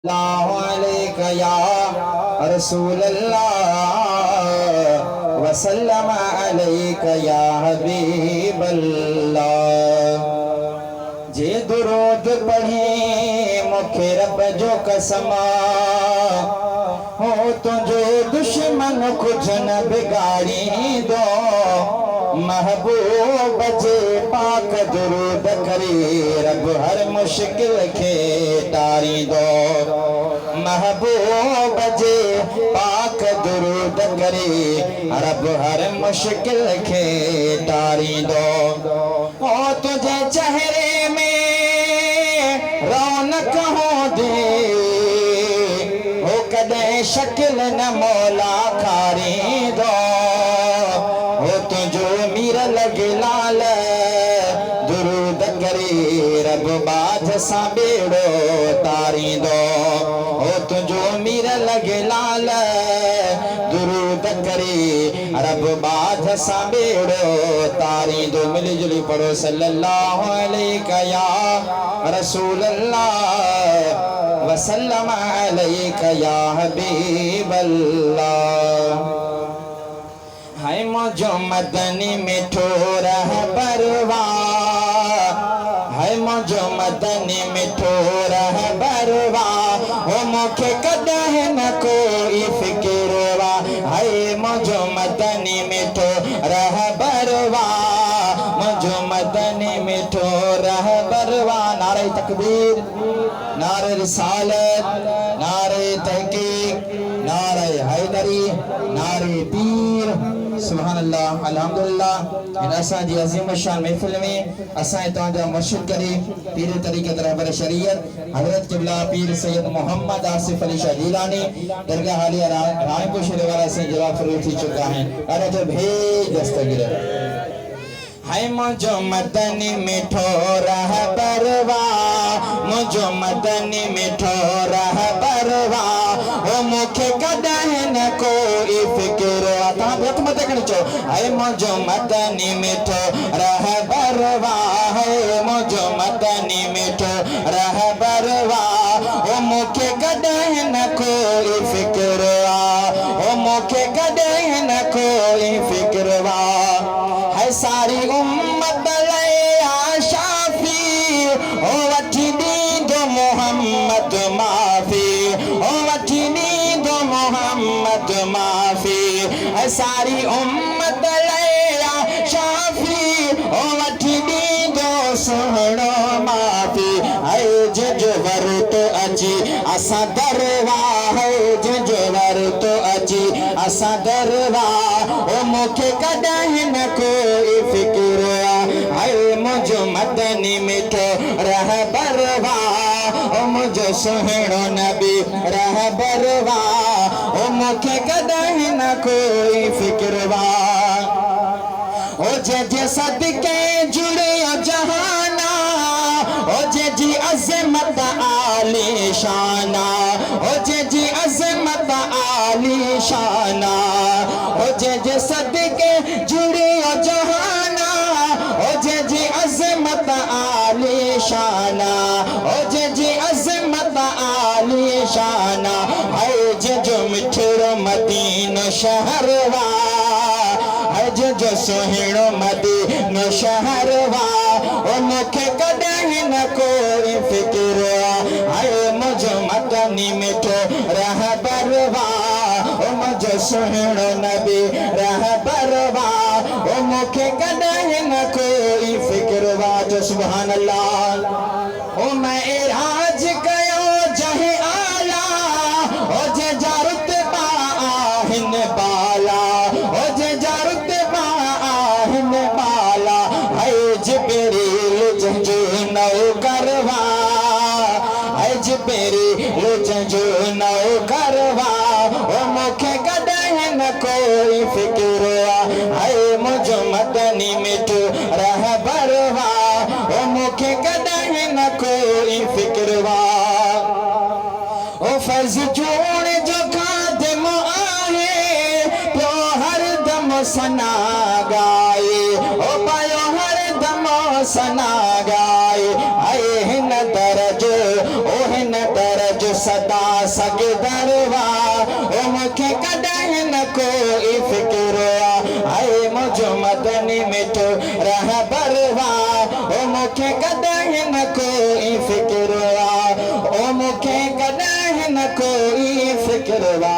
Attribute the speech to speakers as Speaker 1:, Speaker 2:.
Speaker 1: सल्लल्लाहु अलैका या रसूल अल्लाह वसल्लम अलैका या हबीब अल्लाह। जे दुरूद पढ़ी मुखे रब जो कसमा हो तुझो दुश्मन कुछ न बिगाड़ी दो। महबूब जे पाक दुरूद करे रब हर मुश्किल के टारी दो। महबूब जे पाक दुरूद करे रब हर मुश्किल के टारी दो। ओ तुझे चेहरे में रौनक हो दे हो कदे शक्ल न मौला खारी दो। हो तुझो मीर लगे लाल दुरूद करे रब बाझ सा बेड़ो तारी दो। हो तुझो मीर लगे लाल दुरूद करे रब बाझ सा बेड़ो तारी दो। मिली जुली पढ़ो सल्लल्लाहु अलैका या रसूल अल्लाह वसल्लम अलैका या हबीब अल्लाह। हाय मुझो मदनी मिठो रहबरवा हाय मुझो मदनी मिठो रहबरवा हो मुखे कदह न कोई फिक्रवा। हाय मुझो मदनी मिठो रहबरवा मुझो मदनी मिठो रहबरवा। नारे तकबीर नारे रिसालत नारे तहकीक नारे हैदरी नारे पीर सुभान अल्लाह अल्हम्दुलिल्लाह। इन असां जी अज़ीम शान महफिल में असां तव्हांजा मुर्शिद करी पीर तरीक़त रहबर शरीयत हज़रत क़िबला पीर सैयद मोहम्मद आसिफ अली शाह जीलानी दरगाह हालिया रायपुर शहर वाला से जवाब फरूख थी चुका है। अरे जो भेज दस्तगीर हाय मुझो मदनी मिठो रहबरवा मुझो मदनी मिठो रहबरवा हो मुखे कदह न कोई फिक्रवा। तव्हां बि हथ मथे खणी चओ हाय मुझो मदनी मिठो रहबरवा हाय मुझो मदनी मिठो रहबरवा हो मुखे कदह न कोई फिक्रवा हो मुखे कदह न कोई फिक्रवा। है सारी उम्मत लया शाफी ओ वठी दो मोहम्मद माफी ओ वठी दो मोहम्मद माफी। है सारी उम्मत लया शाफी ओ वठी दो सुहणो माफी। है जो वरत अची असां दरवा है जो वरत अची असां दरवा ओ मुखे कदह न कोई फिक्रवा। हाय मुझो मदनी मिठो रहबरवा ओ मुझो सुहिणो नबी रहबरवा ओ मुखे कदह न कोई फिक्रवा। ओ जे सदके जुड़ियो जहाना ओ जी अज़मत आली शाना ओ जी अज़मत आली शाना ओ जे सदके जुड़ियो जहाना ओ जी अज़मत आली शाना ओ जी अज़मत आली शाना। हाय जो मिठड़ो मदीनो शहरवा हाय जो सुहिणो मदीनो शहरवा ओ मुखे कदह न कोई फिक्रवा। हाय मुझो मदनी मिठो रहबरवा ओ मुझो सुहिणो नबी रहबरवा ओ मुखे कदह न कोई फिक्रवा। जो सुभान अल्लाह ओ मैं इराज कयो जहे आला ओ जे जारुत हिन बाला ओ जे जारुत हिन बाला। हाय जिब्रील जो नौ करवा हाय जिब्रील जो नौ करवा ओ मुखे कदह न कोई फिक्रवा। हाय मुझो मदनी मिठो रहबरवा ओ मुखे कदह न कोई फिक्रवा। ओ फर्ज जोड़ जो खादिम आहे पियो हर दम सना गाए ओ पायो हर दम सना गाए। आए हिन दरज ओ हिन दरज सदा सगदरवा ओ मुखे कदह न कोई फिक्रवा आए मुझो मदनी मिठो रहबरवा ओ मुखे कदह न कोई फिक्रवा ओ मुखे कदह न कोई फिक्रवा